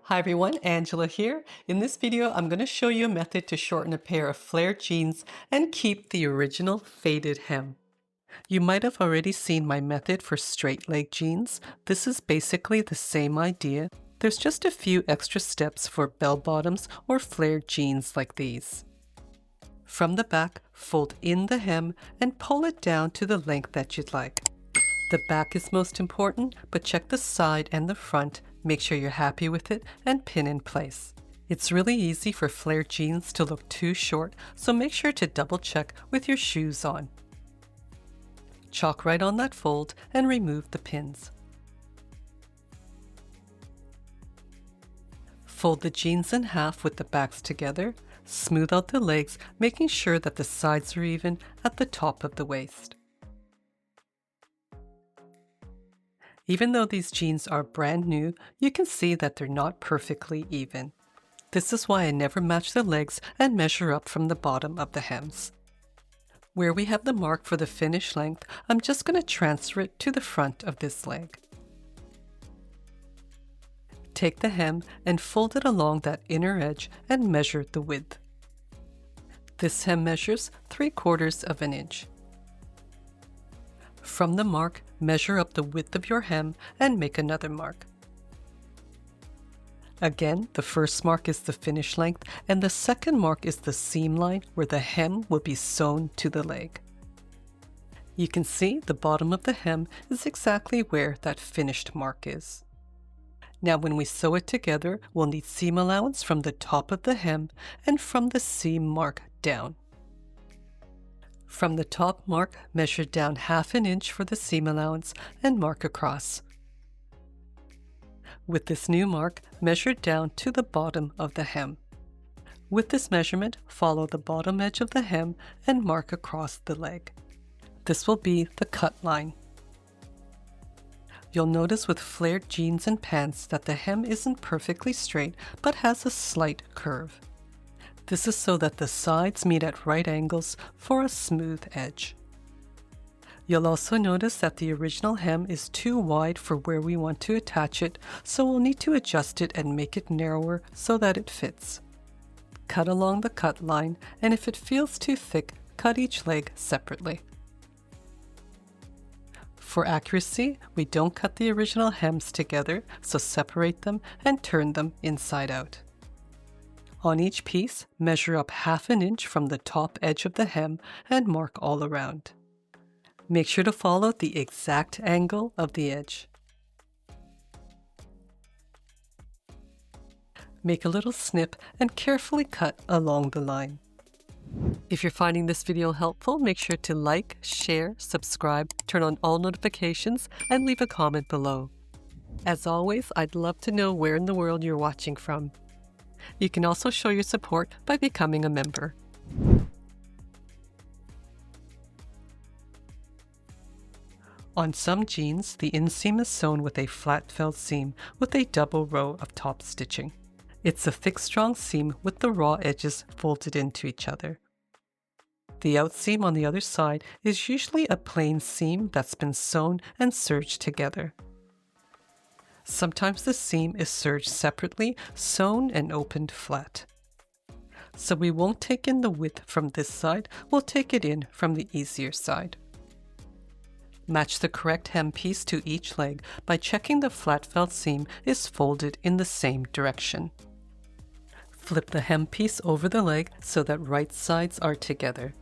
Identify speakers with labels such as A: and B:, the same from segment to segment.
A: Hi everyone, Angela here. In this video, I'm going to show you a method to shorten a pair of flared jeans and keep the original faded hem. You might have already seen my method for straight leg jeans. This is basically the same idea. There's just a few extra steps for bell bottoms or flared jeans like these. From the back, fold in the hem and pull it down to the length that you'd like. The back is most important, but check the side and the front. Make sure you're happy with it and pin in place. It's really easy for flared jeans to look too short, so make sure to double check with your shoes on. Chalk right on that fold and remove the pins. Fold the jeans in half with the backs together. Smooth out the legs, making sure that the sides are even at the top of the waist. Even though these jeans are brand new, you can see that they're not perfectly even. This is why I never match the legs and measure up from the bottom of the hems. Where we have the mark for the finished length, I'm just going to transfer it to the front of this leg. Take the hem and fold it along that inner edge and measure the width. This hem measures 3/4 of an inch. From the mark, measure up the width of your hem and make another mark. Again, the first mark is the finished length and the second mark is the seam line where the hem will be sewn to the leg. You can see the bottom of the hem is exactly where that finished mark is. Now when we sew it together, we'll need seam allowance from the top of the hem and from the seam mark down. From the top mark, measure down 1/2 inch for the seam allowance and mark across. With this new mark, measure down to the bottom of the hem. With this measurement, follow the bottom edge of the hem and mark across the leg. This will be the cut line. You'll notice with flared jeans and pants that the hem isn't perfectly straight but has a slight curve. This is so that the sides meet at right angles for a smooth edge. You'll also notice that the original hem is too wide for where we want to attach it, so we'll need to adjust it and make it narrower so that it fits. Cut along the cut line, and if it feels too thick, cut each leg separately. For accuracy, we don't cut the original hems together, so separate them and turn them inside out. On each piece, measure up 1/2 inch from the top edge of the hem and mark all around. Make sure to follow the exact angle of the edge. Make a little snip and carefully cut along the line. If you're finding this video helpful, make sure to like, share, subscribe, turn on all notifications, and leave a comment below. As always, I'd love to know where in the world you're watching from. You can also show your support by becoming a member. On some jeans, the inseam is sewn with a flat felt seam with a double row of top stitching. It's a thick, strong seam with the raw edges folded into each other. The outseam on the other side is usually a plain seam that's been sewn and serged together. Sometimes the seam is serged separately, sewn and opened flat. So we won't take in the width from this side, we'll take it in from the easier side. Match the correct hem piece to each leg by checking the flat felt seam is folded in the same direction. Flip the hem piece over the leg so that right sides are together.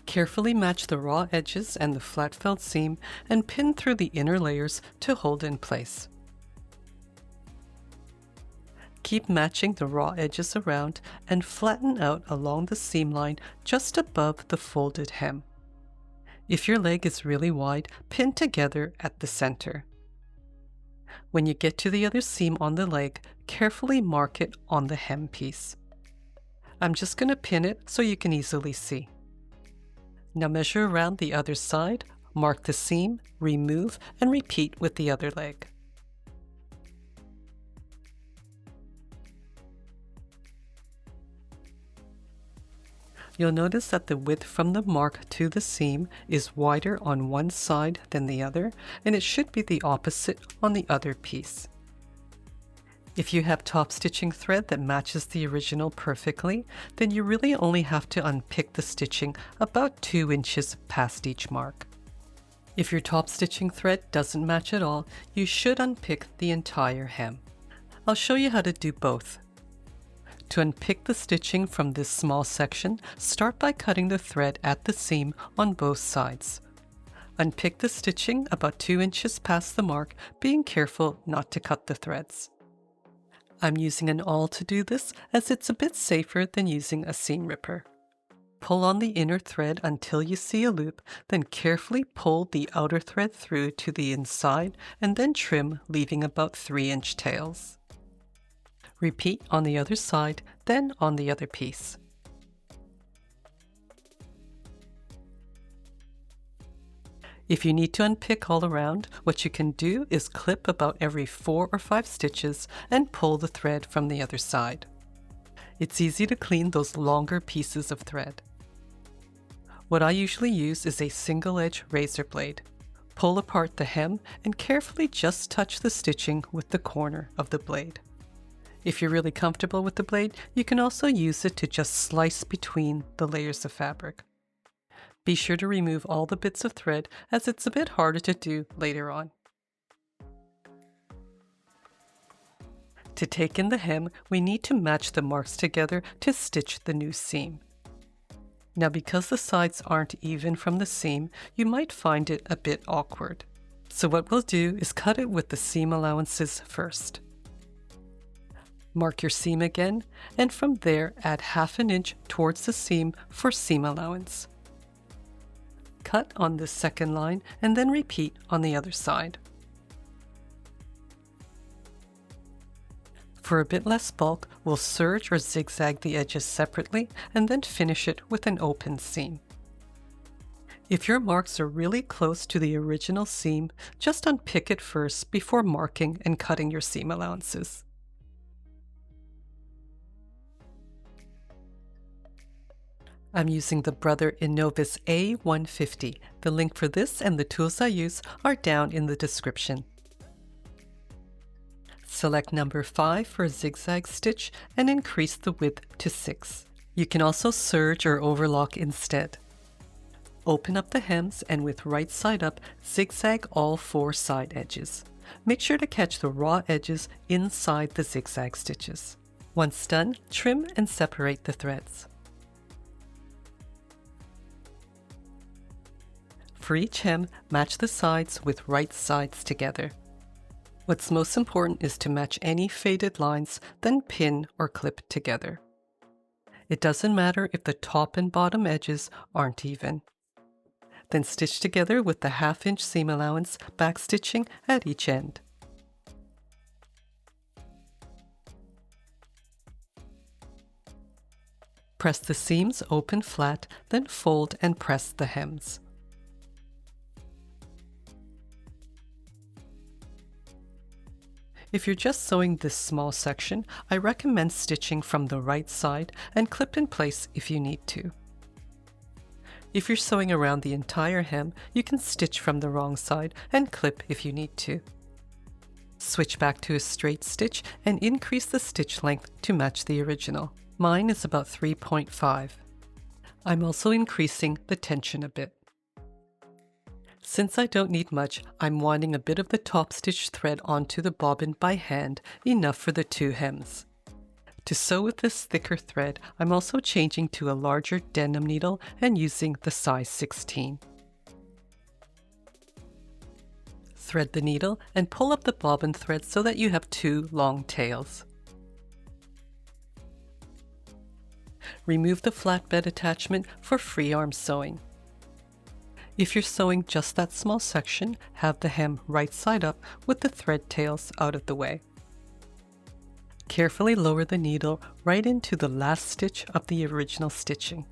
A: Carefully match the raw edges and the flat felt seam and pin through the inner layers to hold in place. Keep matching the raw edges around and flatten out along the seam line just above the folded hem. If your leg is really wide, pin together at the center. When you get to the other seam on the leg, carefully mark it on the hem piece. I'm just going to pin it so you can easily see. Now measure around the other side, mark the seam, remove, and repeat with the other leg. You'll notice that the width from the mark to the seam is wider on one side than the other, and it should be the opposite on the other piece. If you have top stitching thread that matches the original perfectly, then you really only have to unpick the stitching about 2 inches past each mark. If your top stitching thread doesn't match at all, you should unpick the entire hem. I'll show you how to do both. To unpick the stitching from this small section, start by cutting the thread at the seam on both sides. Unpick the stitching about 2 inches past the mark, being careful not to cut the threads. I'm using an awl to do this as it's a bit safer than using a seam ripper. Pull on the inner thread until you see a loop, then carefully pull the outer thread through to the inside and then trim, leaving about 3-inch tails. Repeat on the other side, then on the other piece. If you need to unpick all around, what you can do is clip about every 4 or 5 stitches and pull the thread from the other side. It's easy to clean those longer pieces of thread. What I usually use is a single-edge razor blade. Pull apart the hem and carefully just touch the stitching with the corner of the blade. If you're really comfortable with the blade, you can also use it to just slice between the layers of fabric. Be sure to remove all the bits of thread as it's a bit harder to do later on. To take in the hem, we need to match the marks together to stitch the new seam. Now, because the sides aren't even from the seam, you might find it a bit awkward. So what we'll do is cut it with the seam allowances first. Mark your seam again, and from there add 1/2 inch towards the seam for seam allowance. Cut on this second line and then repeat on the other side. For a bit less bulk, we'll serge or zigzag the edges separately and then finish it with an open seam. If your marks are really close to the original seam, just unpick it first before marking and cutting your seam allowances. I'm using the Brother Innovis A150. The link for this and the tools I use are down in the description. Select number 5 for a zigzag stitch and increase the width to 6. You can also serge or overlock instead. Open up the hems and with right side up, zigzag all 4 side edges. Make sure to catch the raw edges inside the zigzag stitches. Once done, trim and separate the threads. For each hem, match the sides with right sides together. What's most important is to match any faded lines, then pin or clip together. It doesn't matter if the top and bottom edges aren't even. Then stitch together with the 1/2 inch seam allowance, back stitching at each end. Press the seams open flat, then fold and press the hems. If you're just sewing this small section, I recommend stitching from the right side and clip in place if you need to. If you're sewing around the entire hem, you can stitch from the wrong side and clip if you need to. Switch back to a straight stitch and increase the stitch length to match the original. Mine is about 3.5. I'm also increasing the tension a bit. Since I don't need much, I'm winding a bit of the top stitch thread onto the bobbin by hand, enough for the 2 hems. To sew with this thicker thread, I'm also changing to a larger denim needle and using the size 16. Thread the needle and pull up the bobbin thread so that you have 2 long tails. Remove the flatbed attachment for free arm sewing. If you're sewing just that small section, have the hem right side up with the thread tails out of the way. Carefully lower the needle right into the last stitch of the original stitching.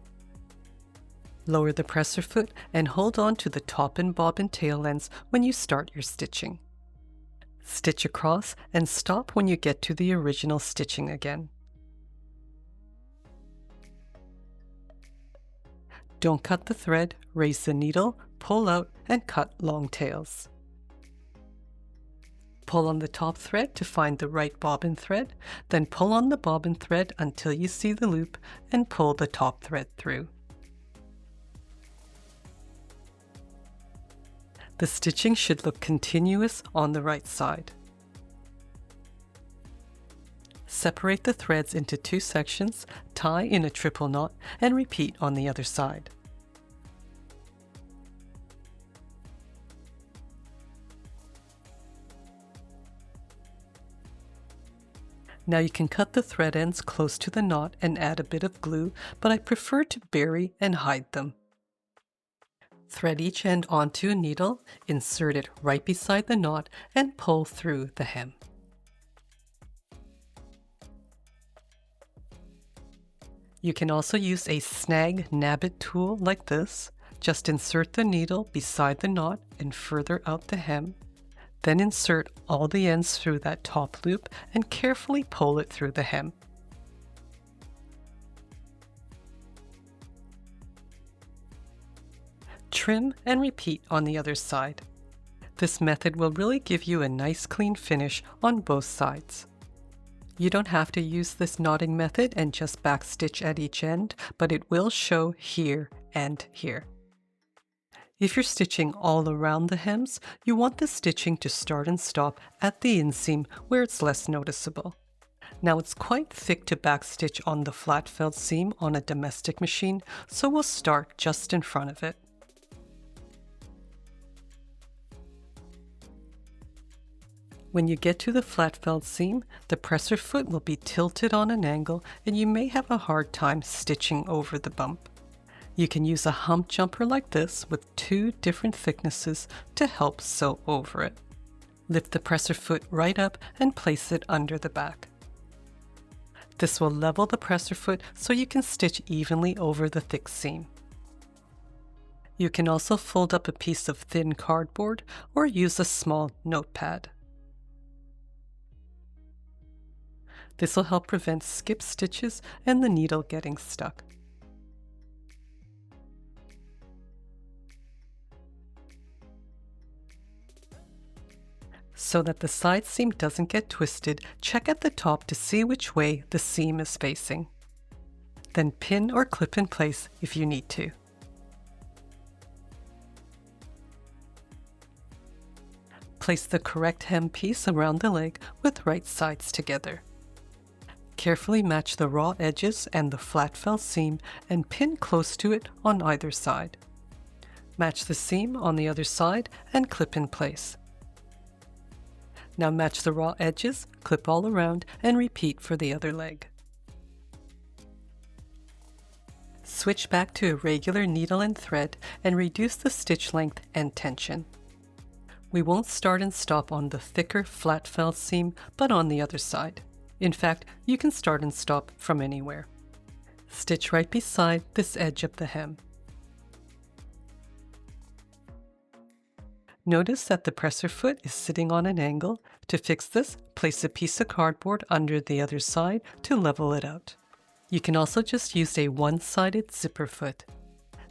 A: Lower the presser foot and hold on to the top and bobbin tail ends when you start your stitching. Stitch across and stop when you get to the original stitching again. Don't cut the thread, raise the needle, pull out, and cut long tails. Pull on the top thread to find the right bobbin thread, then pull on the bobbin thread until you see the loop and pull the top thread through. The stitching should look continuous on the right side. Separate the threads into 2 sections, tie in a triple knot, and repeat on the other side. Now you can cut the thread ends close to the knot and add a bit of glue, but I prefer to bury and hide them. Thread each end onto a needle, insert it right beside the knot, and pull through the hem. You can also use a snag nabbit tool like this. Just insert the needle beside the knot and further out the hem. Then insert all the ends through that top loop and carefully pull it through the hem. Trim and repeat on the other side. This method will really give you a nice clean finish on both sides. You don't have to use this knotting method and just backstitch at each end, but it will show here and here. If you're stitching all around the hems, you want the stitching to start and stop at the inseam where it's less noticeable. Now it's quite thick to backstitch on the flat felt seam on a domestic machine, so we'll start just in front of it. When you get to the flat felt seam, the presser foot will be tilted on an angle and you may have a hard time stitching over the bump. You can use a hump jumper like this with 2 different thicknesses to help sew over it. Lift the presser foot right up and place it under the back. This will level the presser foot so you can stitch evenly over the thick seam. You can also fold up a piece of thin cardboard or use a small notepad. This will help prevent skip stitches and the needle getting stuck. So that the side seam doesn't get twisted, check at the top to see which way the seam is facing. Then pin or clip in place if you need to. Place the correct hem piece around the leg with right sides together. Carefully match the raw edges and the flat felt seam and pin close to it on either side. Match the seam on the other side and clip in place. Now match the raw edges, clip all around, and repeat for the other leg. Switch back to a regular needle and thread and reduce the stitch length and tension. We won't start and stop on the thicker flat felt seam, but on the other side. In fact, you can start and stop from anywhere. Stitch right beside this edge of the hem. Notice that the presser foot is sitting on an angle. To fix this, place a piece of cardboard under the other side to level it out. You can also just use a one-sided zipper foot.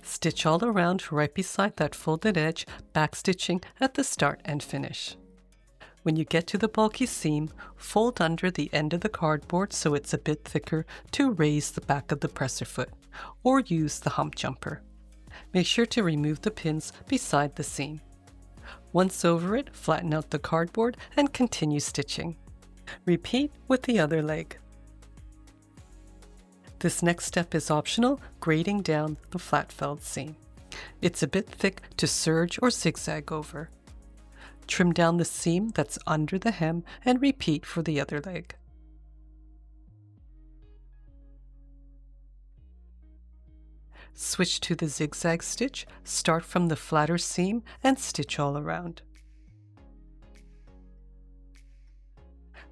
A: Stitch all around right beside that folded edge, backstitching at the start and finish. When you get to the bulky seam, fold under the end of the cardboard so it's a bit thicker to raise the back of the presser foot, or use the hump jumper. Make sure to remove the pins beside the seam. Once over it, flatten out the cardboard and continue stitching. Repeat with the other leg. This next step is optional, grading down the flat felt seam. It's a bit thick to serge or zigzag over. Trim down the seam that's under the hem and repeat for the other leg. Switch to the zigzag stitch, start from the flatter seam and stitch all around.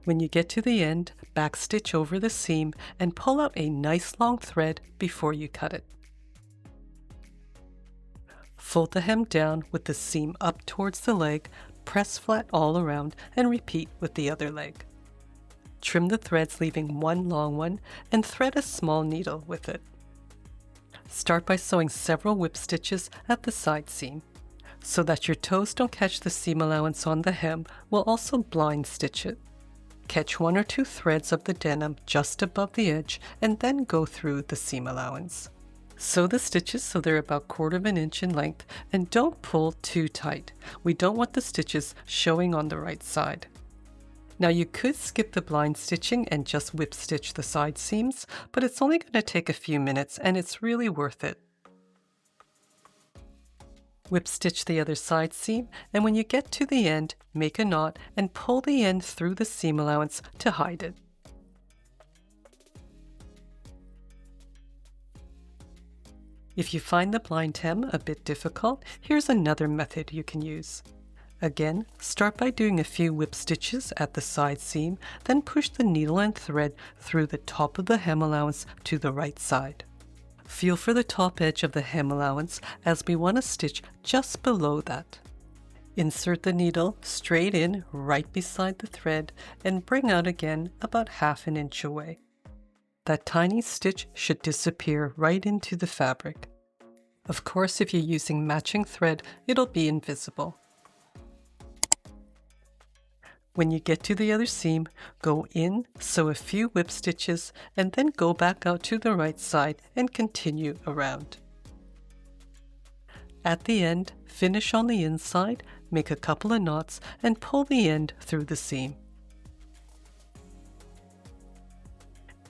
A: When you get to the end, backstitch over the seam and pull out a nice long thread before you cut it. Fold the hem down with the seam up towards the leg, press flat all around and repeat with the other leg. Trim the threads leaving one long one and thread a small needle with it. Start by sewing several whip stitches at the side seam. So that your toes don't catch the seam allowance on the hem, we'll also blind stitch it. Catch 1 or 2 threads of the denim just above the edge and then go through the seam allowance. Sew the stitches so they're about 1/4 inch in length and don't pull too tight. We don't want the stitches showing on the right side. Now you could skip the blind stitching and just whip stitch the side seams, but it's only going to take a few minutes and it's really worth it. Whip stitch the other side seam, and when you get to the end, make a knot and pull the end through the seam allowance to hide it. If you find the blind hem a bit difficult, here's another method you can use. Again, start by doing a few whip stitches at the side seam, then push the needle and thread through the top of the hem allowance to the right side. Feel for the top edge of the hem allowance as we want to stitch just below that. Insert the needle straight in right beside the thread and bring out again about 1/2 inch away. That tiny stitch should disappear right into the fabric. Of course, if you're using matching thread, it'll be invisible. When you get to the other seam, go in, sew a few whip stitches, and then go back out to the right side and continue around. At the end, finish on the inside, make a couple of knots, and pull the end through the seam.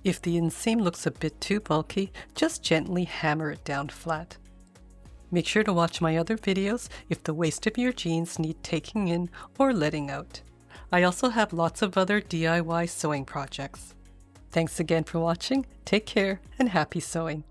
A: If the inseam looks a bit too bulky, just gently hammer it down flat. Make sure to watch my other videos if the waist of your jeans need taking in or letting out. I also have lots of other DIY sewing projects. Thanks again for watching, take care, and happy sewing!